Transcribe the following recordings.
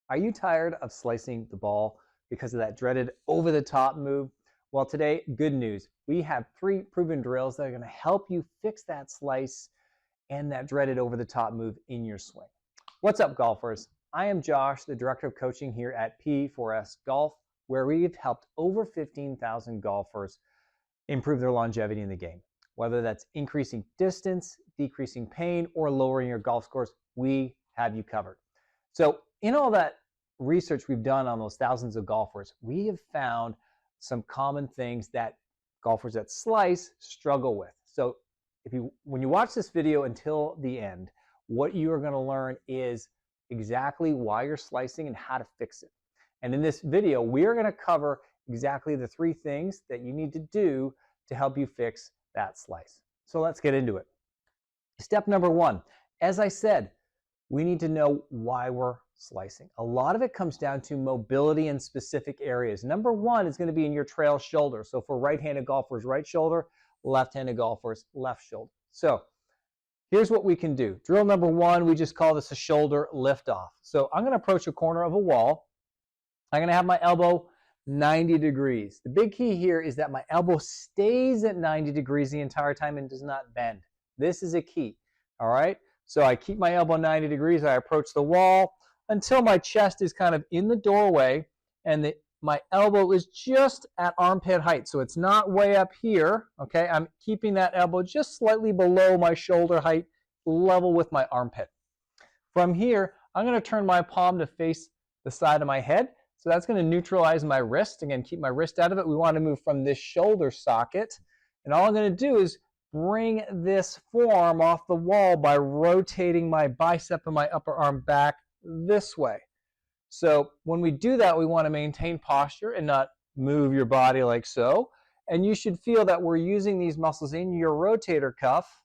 Are you tired of slicing the ball because of that dreaded over-the-top move? Well, today, good news. We have 3 proven drills that are going to help you fix that slice and that dreaded over-the-top move in your swing. What's up, golfers? I am Josh, the Director of Coaching here at P4S Golf, where we've helped over 15,000 golfers improve their longevity in the game. Whether that's increasing distance, decreasing pain, or lowering your golf scores, we have you covered. So in all that research we've done on those thousands of golfers, we have found some common things that golfers that slice struggle with. So when you watch this video until the end, what you are going to learn is exactly why you're slicing and how to fix it. And in this video, we are going to cover exactly the 3 things that you need to do to help you fix that slice. So let's get into it. Step number 1, as I said, we need to know why we're slicing. A lot of it comes down to mobility in specific areas. Number 1 is going to be in your trail shoulder. So for right-handed golfers, right shoulder, left-handed golfers, left shoulder. So here's what we can do. Drill number 1, we just call this a shoulder lift off. So I'm going to approach a corner of a wall. I'm going to have my elbow 90 degrees. The big key here is that my elbow stays at 90 degrees the entire time and does not bend. This is a key, all right? So I keep my elbow 90 degrees. I approach the wall until my chest is kind of in the doorway and my elbow is just at armpit height. So it's not way up here, okay? I'm keeping that elbow just slightly below my shoulder height, level with my armpit. From here, I'm going to turn my palm to face the side of my head. So that's going to neutralize my wrist. Again, keep my wrist out of it. We want to move from this shoulder socket. And all I'm going to do is bring this forearm off the wall by rotating my bicep and my upper arm back this way. So when we do that, we want to maintain posture and not move your body like so. And you should feel that we're using these muscles in your rotator cuff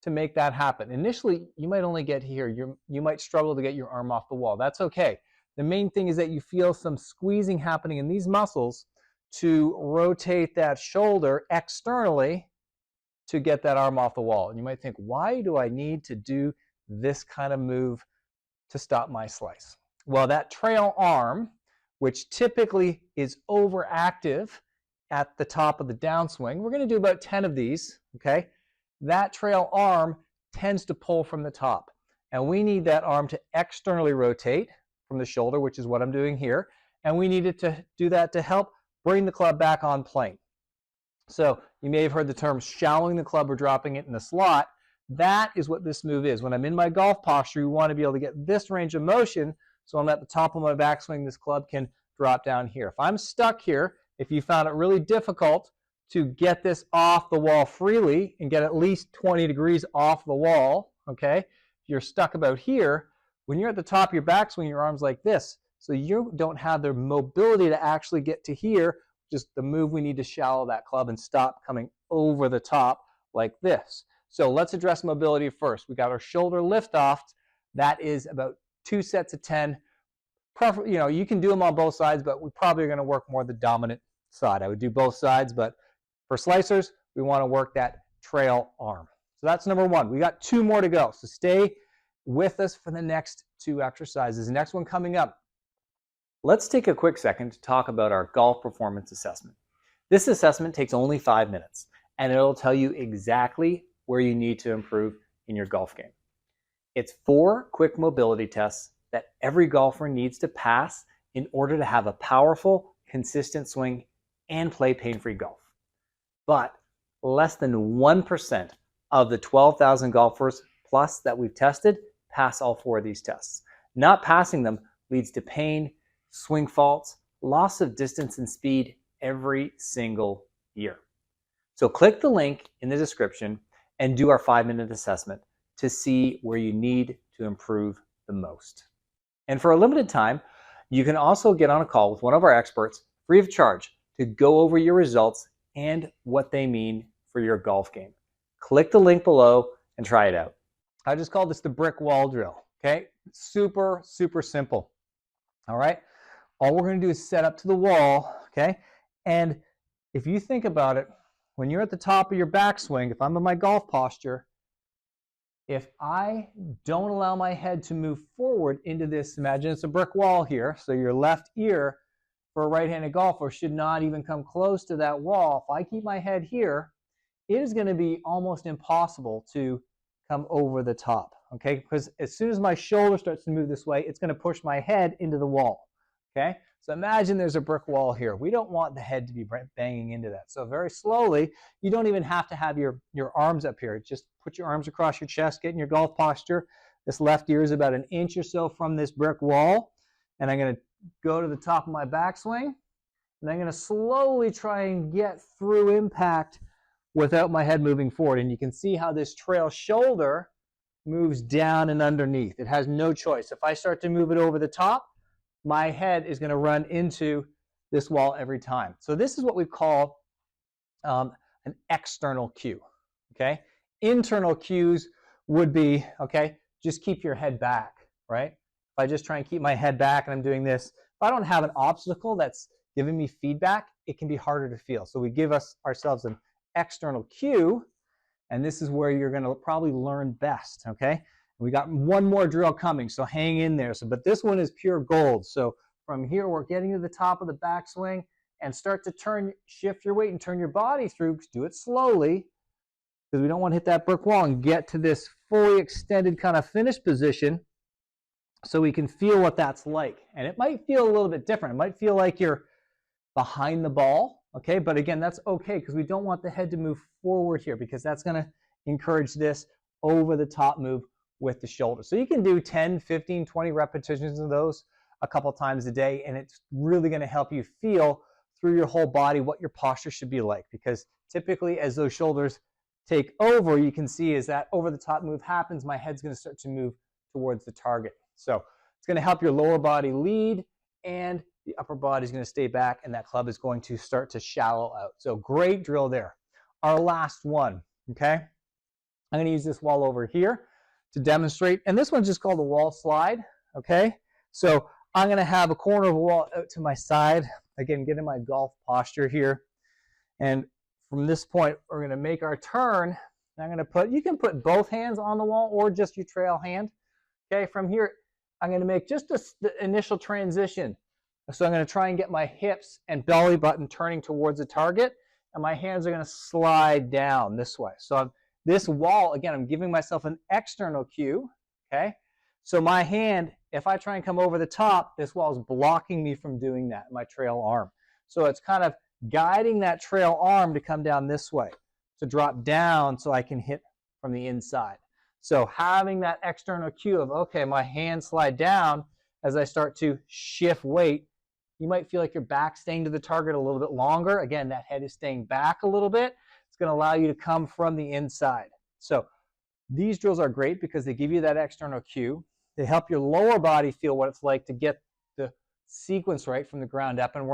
to make that happen. Initially, you might only get here. You might struggle to get your arm off the wall. That's okay. The main thing is that you feel some squeezing happening in these muscles to rotate that shoulder externally to get that arm off the wall. And you might think, why do I need to do this kind of move to stop my slice? Well, that trail arm, which typically is overactive at the top of the downswing, we're going to do about 10 of these, okay? That trail arm tends to pull from the top. And we need that arm to externally rotate from the shoulder, which is what I'm doing here. And we needed to do that to help bring the club back on plane. So you may have heard the term shallowing the club or dropping it in the slot. That is what this move is. When I'm in my golf posture, we want to be able to get this range of motion. So I'm at the top of my backswing, this club can drop down here. If I'm stuck here, if you found it really difficult to get this off the wall freely and get at least 20 degrees off the wall, okay, if you're stuck about here, when you're at the top of your backswing, your arm's like this. So you don't have the mobility to actually get to here, just the move we need to shallow that club and stop coming over the top like this. So let's address mobility first. We got our shoulder lift off. That is about 2 sets of 10. You can do them on both sides, but we probably are going to work more the dominant side. I would do both sides, but for slicers, we want to work that trail arm. So that's number 1. We got 2 more to go. So stay with us for the next 2 exercises. The next one coming up. Let's take a quick second to talk about our golf performance assessment. This assessment takes only 5 minutes, and it'll tell you exactly where you need to improve in your golf game. It's 4 quick mobility tests that every golfer needs to pass in order to have a powerful, consistent swing and play pain-free golf. But less than 1% of the 12,000 golfers plus that we've tested pass all 4 of these tests. Not passing them leads to pain, swing faults, loss of distance and speed every single year. So click the link in the description and do our 5-minute assessment to see where you need to improve the most. And for a limited time, you can also get on a call with one of our experts free of charge to go over your results and what they mean for your golf game. Click the link below and try it out. I just call this the brick wall drill, okay? Super, super simple, all right? All we're going to do is set up to the wall, okay? And if you think about it, when you're at the top of your backswing, if I'm in my golf posture, if I don't allow my head to move forward into this, imagine it's a brick wall here, so your left ear for a right-handed golfer should not even come close to that wall. If I keep my head here, it is going to be almost impossible to come over the top, okay? Because as soon as my shoulder starts to move this way, it's going to push my head into the wall, okay? So imagine there's a brick wall here. We don't want the head to be banging into that. So very slowly, you don't even have to have your arms up here. Just put your arms across your chest, get in your golf posture. This left ear is about an inch or so from this brick wall. And I'm going to go to the top of my backswing. And I'm going to slowly try and get through impact without my head moving forward. And you can see how this trail shoulder moves down and underneath. It has no choice. If I start to move it over the top, my head is going to run into this wall every time. So this is what we call an external cue, okay? Internal cues would be, okay, just keep your head back, right? If I just try and keep my head back and I'm doing this, if I don't have an obstacle that's giving me feedback, it can be harder to feel. So we give ourselves an external cue, and this is where you're going to probably learn best, okay? We got one more drill coming, so hang in there. But this one is pure gold. So from here, we're getting to the top of the backswing and start to shift your weight and turn your body through. Do it slowly because we don't want to hit that brick wall and get to this fully extended kind of finish position so we can feel what that's like. And it might feel a little bit different. It might feel like you're behind the ball, okay? But again, that's okay because we don't want the head to move forward here because that's going to encourage this over the top move with the shoulder. So you can do 10, 15, 20 repetitions of those a couple times a day, and it's really going to help you feel through your whole body what your posture should be like, because typically as those shoulders take over, you can see as that over the top move happens, my head's going to start to move towards the target. So it's going to help your lower body lead and the upper body is going to stay back and that club is going to start to shallow out. So great drill there. Our last one, okay? I'm going to use this wall over here to demonstrate, and this one's just called the wall slide, okay? So I'm going to have a corner of a wall out to my side, again, get in my golf posture here, and from this point, we're going to make our turn. I'm going to put, you can put both hands on the wall or just your trail hand, okay? From here, I'm going to make just the initial transition. So I'm going to try and get my hips and belly button turning towards the target, and my hands are going to slide down this way. So this wall, again, I'm giving myself an external cue, okay? So my hand, if I try and come over the top, this wall is blocking me from doing that, my trail arm. So it's kind of guiding that trail arm to come down this way, to drop down so I can hit from the inside. So having that external cue of, okay, my hands slide down as I start to shift weight, you might feel like your back staying to the target a little bit longer. Again, that head is staying back a little bit. It's going to allow you to come from the inside. So these drills are great because they give you that external cue. They help your lower body feel what it's like to get the sequence right from the ground up, and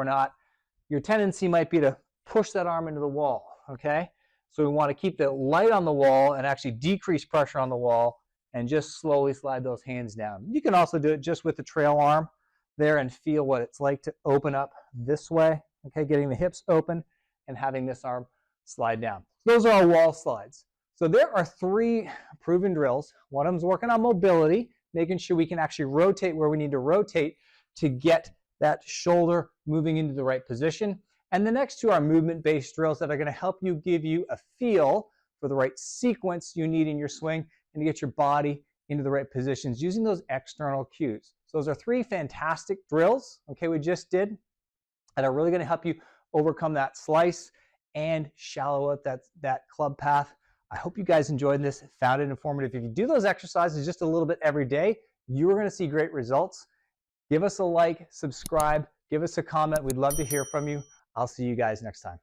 your tendency might be to push that arm into the wall, okay? So we want to keep it light on the wall and actually decrease pressure on the wall and just slowly slide those hands down. You can also do it just with the trail arm there and feel what it's like to open up this way, okay? Getting the hips open and having this arm slide down. Those are our wall slides. So there are 3 proven drills. One of them is working on mobility, making sure we can actually rotate where we need to rotate to get that shoulder moving into the right position. And the next 2 are movement-based drills that are going to help you give you a feel for the right sequence you need in your swing and to get your body into the right positions using those external cues. So those are 3 fantastic drills, okay, we just did, that are really going to help you overcome that slice and shallow out that club path. I hope you guys enjoyed this, found it informative. If you do those exercises just a little bit every day, you're going to see great results. Give us a like, subscribe, give us a comment. We'd love to hear from you. I'll see you guys next time.